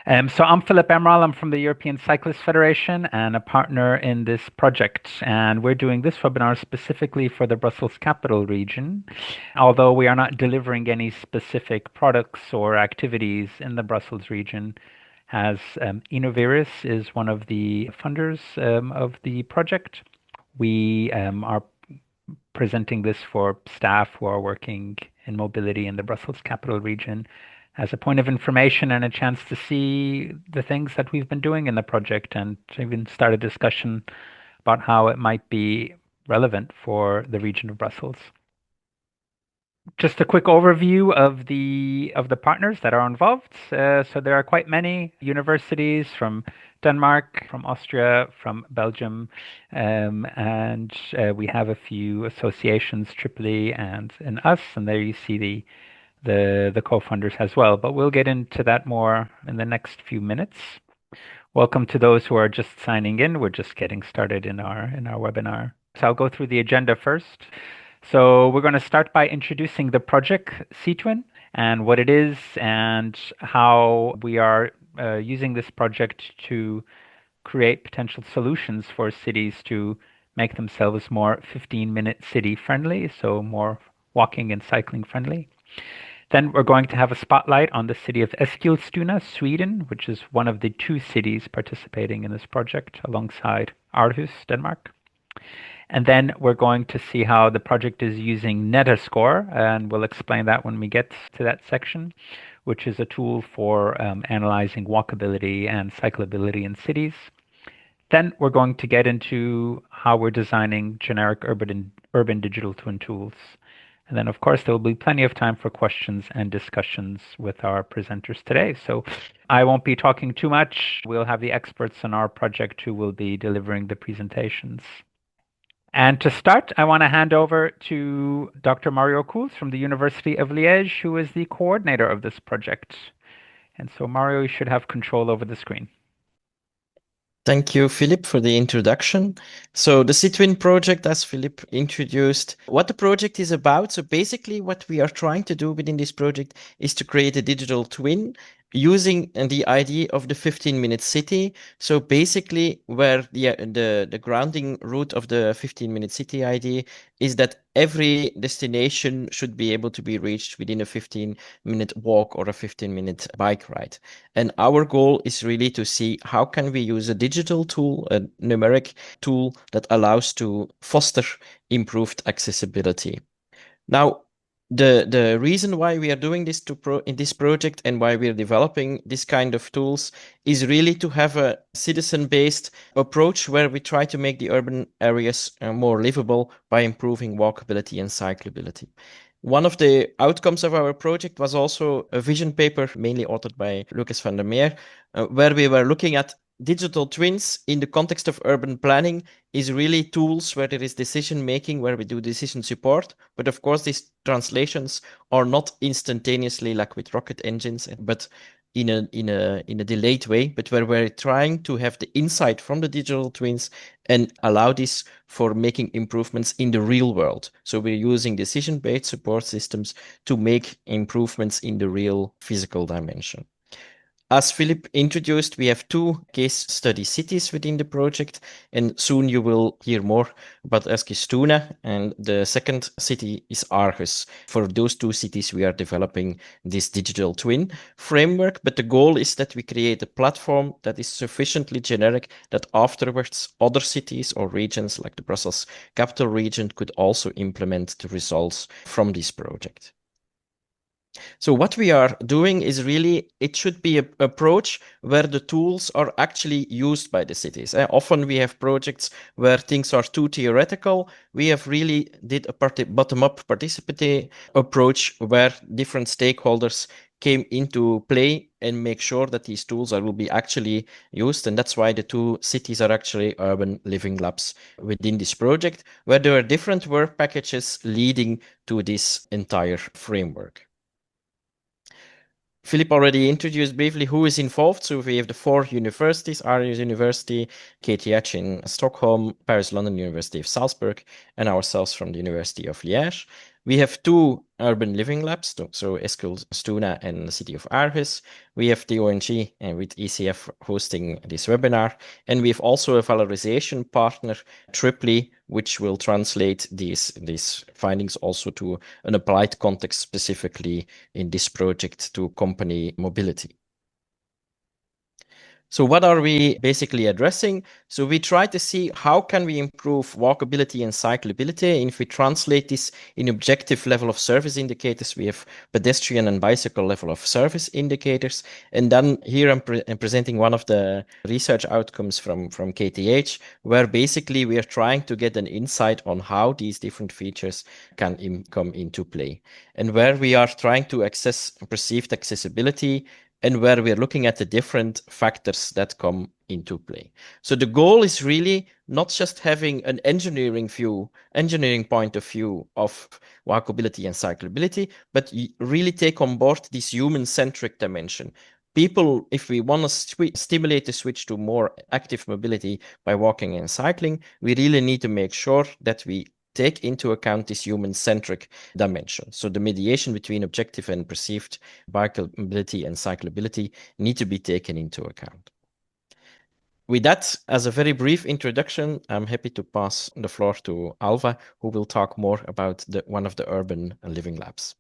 So I'm Philip Emerald. I'm from the European Cyclist Federation and a partner in this project. And we're doing this webinar specifically for the Brussels Capital Region. Although we are not delivering any specific products or activities in the Brussels region, as Innovirus is one of the funders of the project. We are presenting this for staff who are working in mobility in the Brussels Capital Region as a point of information and a chance to see the things that we've been doing in the project and even start a discussion about how it might be relevant for the region of Brussels. Just a quick overview of the partners that are involved. So there are quite many universities from Denmark, from Austria, from Belgium, and we have a few associations, Tripoli and us, and there you see the co-funders as well. But we'll get into that more in the next few minutes. Welcome to those who are just signing in. We're just getting started in our webinar. So I'll go through the agenda first. So we're going to start by introducing the project CITWIN and what it is and how we are using this project to create potential solutions for cities to make themselves more 15-minute city friendly, so more walking and cycling friendly. Then we're going to have a spotlight on the city of Eskilstuna, Sweden, which is one of the two cities participating in this project alongside Aarhus, Denmark. And then we're going to see how the project is using Metascore, and we'll explain that when we get to that section, which is a tool for analyzing walkability and cyclability in cities. Then we're going to get into how we're designing generic urban digital twin tools. And then, of course, there will be plenty of time for questions and discussions with our presenters today. So I won't be talking too much. We'll have the experts on our project who will be delivering the presentations. And to start, I want to hand over to Dr. Mario Koels from the University of Liège, who is the coordinator of this project. And so, Mario, you should have control over the screen. Thank you, Philip, for the introduction. So the CITWIN project, as Philip introduced, what the project is about. So basically what we are trying to do within this project is to create a digital twin using the idea of the 15-minute city. So basically where the grounding root of the 15-minute city idea is that every destination should be able to be reached within a 15-minute walk or a 15-minute bike ride. And our goal is really to see how can we use a digital tool, a numeric tool that allows to foster improved accessibility. Now, the reason why we are doing this in this project and why we are developing this kind of tools is really to have a citizen-based approach where we try to make the urban areas more livable by improving walkability and cyclability. One of the outcomes of our project was also a vision paper, mainly authored by Lucas van der Meer, where we were looking at digital twins in the context of urban planning is really tools where there is decision making, where we do decision support. But of course, these translations are not instantaneously like with rocket engines, but in a delayed way, but where we're trying to have the insight from the digital twins and allow this for making improvements in the real world. So we're using decision-based support systems to make improvements in the real physical dimension. As Philip introduced, we have two case study cities within the project, and soon you will hear more about Eskilstuna, and the second city is Aarhus. For those two cities, we are developing this digital twin framework, but the goal is that we create a platform that is sufficiently generic that afterwards other cities or regions like the Brussels Capital Region could also implement the results from this project. So what we are doing is really, it should be an approach where the tools are actually used by the cities. Often we have projects where things are too theoretical. We have really did a bottom-up participatory approach where different stakeholders came into play and make sure that these tools will be actually used. And that's why the two cities are actually urban living labs within this project, where there are different work packages leading to this entire framework. Philip already introduced briefly who is involved. So we have the four universities, Aarhus University, KTH in Stockholm, Paris London University of Salzburg, and ourselves from the University of Liège. We have two urban living labs, so Eskilstuna and the city of Aarhus. We have the ONG with ECF hosting this webinar. And we have also a valorization partner, Triply, which will translate these findings also to an applied context, specifically in this project to company mobility. So what are we basically addressing? So we try to see how can we improve walkability and cyclability. And if we translate this in objective level of service indicators, we have pedestrian and bicycle level of service indicators. And then here I'm presenting one of the research outcomes from KTH, where basically we are trying to get an insight on how these different features can come into play. And where we are trying to access perceived accessibility, and where we're looking at the different factors that come into play. So the goal is really not just having an engineering point of view of walkability and cyclability, but really take on board this human-centric dimension. People, if we want to stimulate the switch to more active mobility by walking and cycling, we really need to make sure that we take into account this human-centric dimension. So the mediation between objective and perceived bikeability and cyclability need to be taken into account. With that, as a very brief introduction, I'm happy to pass the floor to Alva, who will talk more about one of the urban living labs.